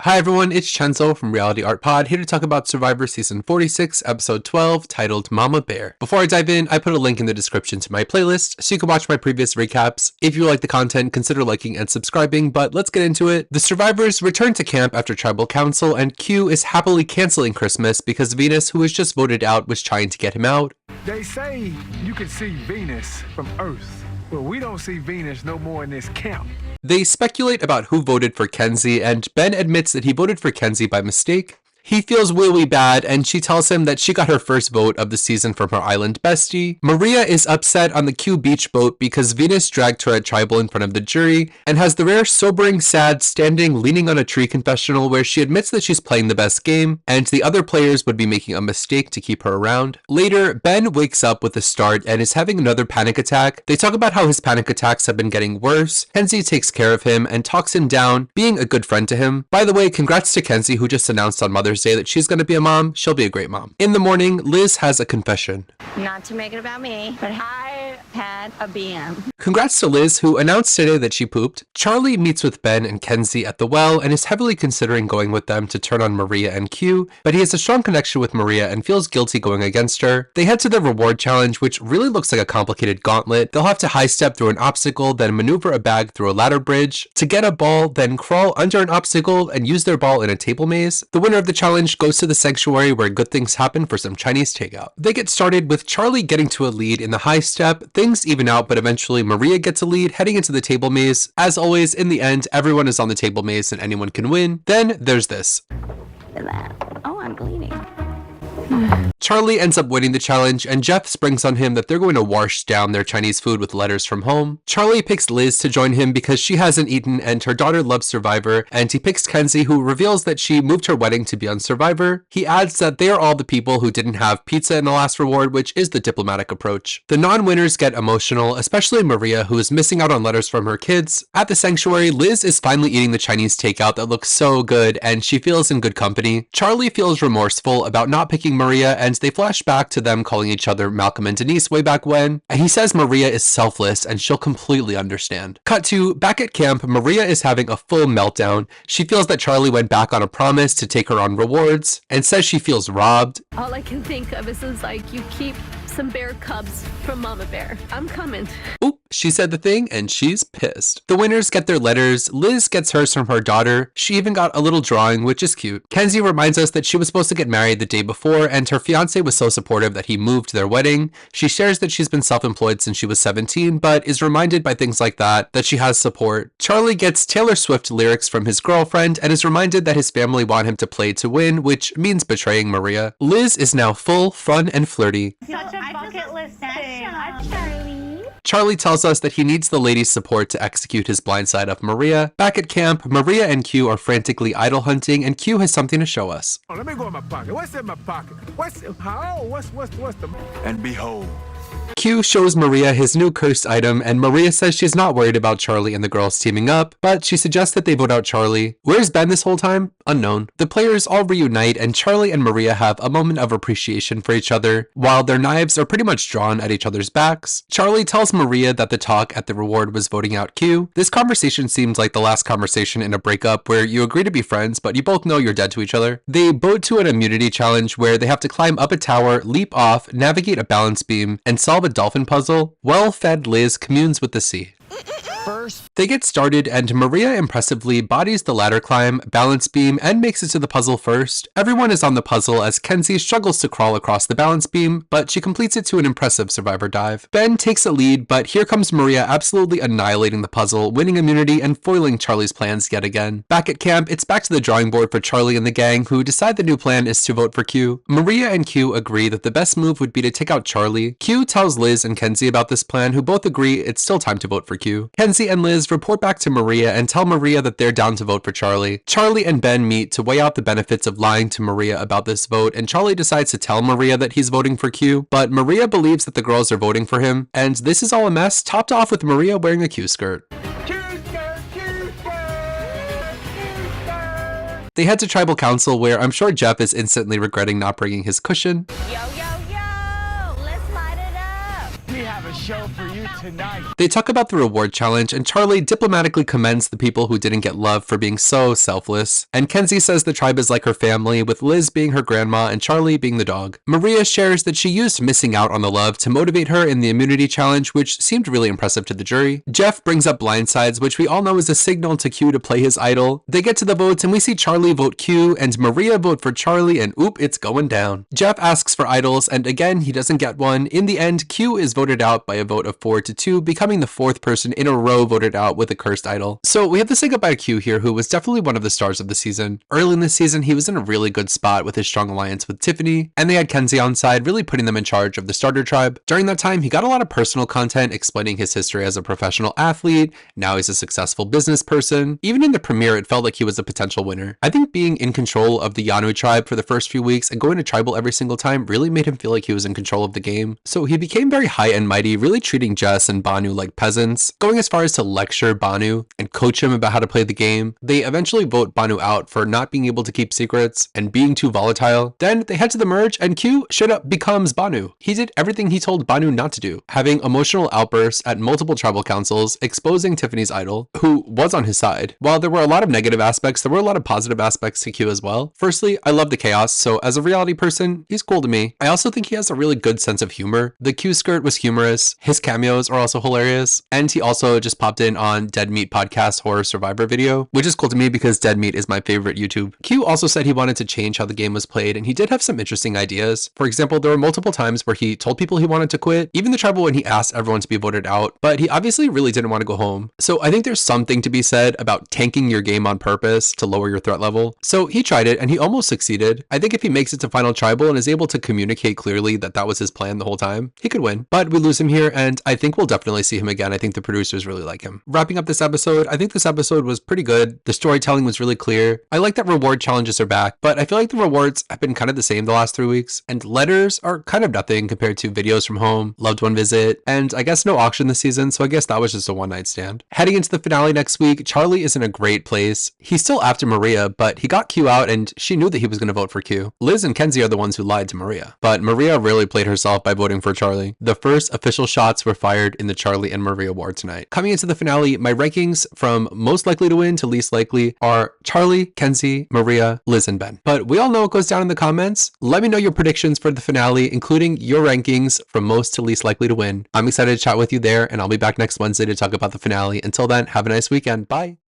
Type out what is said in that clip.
Hi everyone, it's Chenzo from Reality Art Pod, here to talk about Survivor Season 46, Episode 12, titled Mama Bear. Before I dive in, I put a link in the description to my playlist, so you can watch my previous recaps. If you like the content, consider liking and subscribing, but let's get into it. The survivors return to camp after Tribal Council, and Q is happily canceling Christmas because Venus, who was just voted out, was trying to get him out. They say you can see Venus from Earth, but we don't see Venus no more in this camp. They speculate about who voted for Kenzie, and Ben admits that he voted for Kenzie by mistake. He feels really bad, and she tells him that she got her first vote of the season from her island bestie. Maria is upset on the Q Beach boat because Venus dragged her at Tribal in front of the jury, and has the rare sobering, sad, standing, leaning on a tree confessional where she admits that she's playing the best game, and the other players would be making a mistake to keep her around. Later, Ben wakes up with a start and is having another panic attack. They talk about how his panic attacks have been getting worse. Kenzie takes care of him and talks him down, being a good friend to him. By the way, congrats to Kenzie, who just announced on Mother's Day that she's going to be a mom. She'll be a great mom. In the morning, Liz has a confession. Not to make it about me, but I had a BM. Congrats to Liz, who announced today that she pooped. Charlie meets with Ben and Kenzie at the well and is heavily considering going with them to turn on Maria and Q, but he has a strong connection with Maria and feels guilty going against her. They head to the reward challenge, which really looks like a complicated gauntlet. They'll have to high step through an obstacle, then maneuver a bag through a ladder bridge, to get a ball, then crawl under an obstacle and use their ball in a table maze. The winner of the challenge goes to the sanctuary where good things happen for some Chinese takeout. They get started with Charlie getting to a lead in the high step. Things even out, but eventually Maria gets a lead heading into the table maze. As always, in the end, everyone is on the table maze and anyone can win. Then there's this. Oh, I'm bleeding. Charlie ends up winning the challenge, and Jeff springs on him that they're going to wash down their Chinese food with letters from home. Charlie picks Liz to join him because she hasn't eaten and her daughter loves Survivor, and he picks Kenzie, who reveals that she moved her wedding to be on Survivor. He adds that they are all the people who didn't have pizza in the last reward, which is the diplomatic approach. The non-winners get emotional, especially Maria, who is missing out on letters from her kids. At the sanctuary, Liz is finally eating the Chinese takeout that looks so good, and she feels in good company. Charlie feels remorseful about not picking Maria, and they flash back to them calling each other Malcolm and Denise way back when. And he says Maria is selfless and she'll completely understand. Cut to back at camp, Maria is having a full meltdown. She feels that Charlie went back on a promise to take her on rewards and says she feels robbed. All I can think of is like, you keep some bear cubs from Mama Bear. I'm coming. Oop, she said the thing and she's pissed. The winners get their letters. Liz gets hers from her daughter. She even got a little drawing, which is cute. Kenzie reminds us that she was supposed to get married the day before and her fiance was so supportive that he moved their wedding. She shares that she's been self-employed since she was 17, but is reminded by things like that she has support. Charlie gets Taylor Swift lyrics from his girlfriend and is reminded that his family want him to play to win, which means betraying Maria. Liz is now full, fun, and flirty. Such a bucket list thing. Charlie. Charlie tells us that he needs the ladies' support to execute his blindside of Maria. Back at camp, Maria and Q are frantically idol hunting, and Q has something to show us. Oh, let me go in my pocket. What's in my pocket? What's the... And behold. Q shows Maria his new cursed item, and Maria says she's not worried about Charlie and the girls teaming up, but she suggests that they vote out Charlie. Where's Ben this whole time? Unknown. The players all reunite, and Charlie and Maria have a moment of appreciation for each other, while their knives are pretty much drawn at each other's backs. Charlie tells Maria that the talk at the reward was voting out Q. This conversation seems like the last conversation in a breakup where you agree to be friends, but you both know you're dead to each other. They boat to an immunity challenge where they have to climb up a tower, leap off, navigate a balance beam, and solve a dolphin puzzle. Well-fed Liz communes with the sea. First. They get started and Maria impressively bodies the ladder climb, balance beam, and makes it to the puzzle first. Everyone is on the puzzle as Kenzie struggles to crawl across the balance beam, but she completes it to an impressive survivor dive. Ben takes a lead, but here comes Maria absolutely annihilating the puzzle, winning immunity and foiling Charlie's plans yet again. Back at camp, it's back to the drawing board for Charlie and the gang, who decide the new plan is to vote for Q. Maria and Q agree that the best move would be to take out Charlie. Q tells Liz and Kenzie about this plan, who both agree it's still time to vote for Q. Kenzie and Liz report back to Maria and tell Maria that they're down to vote for Charlie. Charlie and Ben meet to weigh out the benefits of lying to Maria about this vote, and Charlie decides to tell Maria that he's voting for Q, but Maria believes that the girls are voting for him, and this is all a mess, topped off with Maria wearing a Q skirt. They head to Tribal Council, where I'm sure Jeff is instantly regretting not bringing his cushion. Yo, yo, yo! Let's light it up! We have a show for you tonight. They talk about the reward challenge, and Charlie diplomatically commends the people who didn't get love for being so selfless. And Kenzie says the tribe is like her family, with Liz being her grandma and Charlie being the dog. Maria shares that she used missing out on the love to motivate her in the immunity challenge, which seemed really impressive to the jury. Jeff brings up blindsides, which we all know is a signal to Q to play his idol. They get to the votes, and we see Charlie vote Q and Maria vote for Charlie, and oop, it's going down. Jeff asks for idols, and again, he doesn't get one. In the end, Q is voted out by a vote of 4-2, becoming the fourth person in a row voted out with a cursed idol. So we have to say goodbye to Q here, who was definitely one of the stars of the season. Early in the season, he was in a really good spot with his strong alliance with Tiffany, and they had Kenzie on side, really putting them in charge of the starter tribe. During that time, he got a lot of personal content explaining his history as a professional athlete. Now he's a successful business person. Even in the premiere, it felt like he was a potential winner. I think being in control of the Yanu tribe for the first few weeks and going to tribal every single time really made him feel like he was in control of the game. So he became very high and mighty, really treating Jess and Banu like peasants, going as far as to lecture Banu and coach him about how to play the game. They eventually vote Banu out for not being able to keep secrets and being too volatile. Then they head to the merge, and Q straight up becomes Banu. He did everything he told Banu not to do, having emotional outbursts at multiple tribal councils, exposing Tiffany's idol, who was on his side. While there were a lot of negative aspects, there were a lot of positive aspects to Q as well. Firstly, I love the chaos, so as a reality person, he's cool to me. I also think he has a really good sense of humor. The Q skirt was humorous, his cameos are also hilarious, and he also just popped in on Dead Meat Podcast Horror Survivor video, which is cool to me because Dead Meat is my favorite YouTube. Q also said he wanted to change how the game was played, and he did have some interesting ideas. For example, there were multiple times where he told people he wanted to quit, even the tribal when he asked everyone to be voted out, but he obviously really didn't want to go home. So I think there's something to be said about tanking your game on purpose to lower your threat level. So he tried it, and he almost succeeded. I think if he makes it to final tribal and is able to communicate clearly that that was his plan the whole time, he could win. But we lose him here, and I think we'll definitely see him again. I think the producers really like him. Wrapping up this episode, I think this episode was pretty good. The storytelling was really clear. I like that reward challenges are back, but I feel like the rewards have been kind of the same the last 3 weeks, and letters are kind of nothing compared to videos from home, loved one visit, and I guess no auction this season, so I guess that was just a one-night stand. Heading into the finale next week, Charlie is in a great place. He's still after Maria, but he got Q out, and she knew that he was going to vote for Q. Liz and Kenzie are the ones who lied to Maria, but Maria really played herself by voting for Charlie. The first official shots were fired in the Charlie and Maria war tonight. Coming into the finale, my rankings from most likely to win to least likely are Charlie, Kenzie, Maria, Liz, and Ben. But we all know what goes down in the comments. Let me know your predictions for the finale, including your rankings from most to least likely to win. I'm excited to chat with you there, and I'll be back next Wednesday to talk about the finale. Until then, have a nice weekend. Bye.